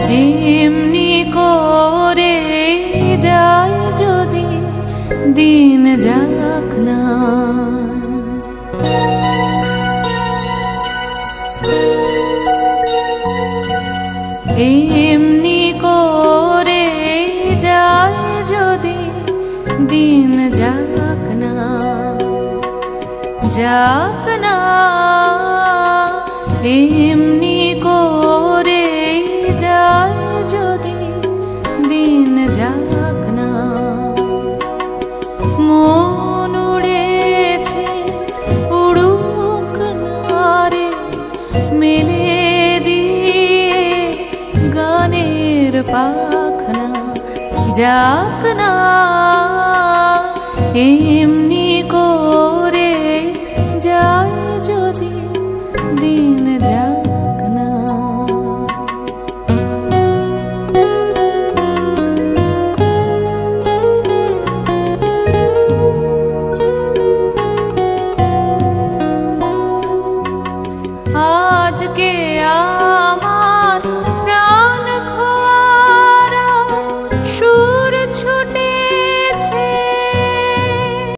এমনি করে যায় যদি দিন যাক না। এমনি করে যায় যদি দিন যাক না, যাক না। এমনি করে যায় যদি দিন যাক না। মন উড়েছে উড়ুক না রে, মেলে দিয়ে গানের পাখনা, যাক না। এমনি করে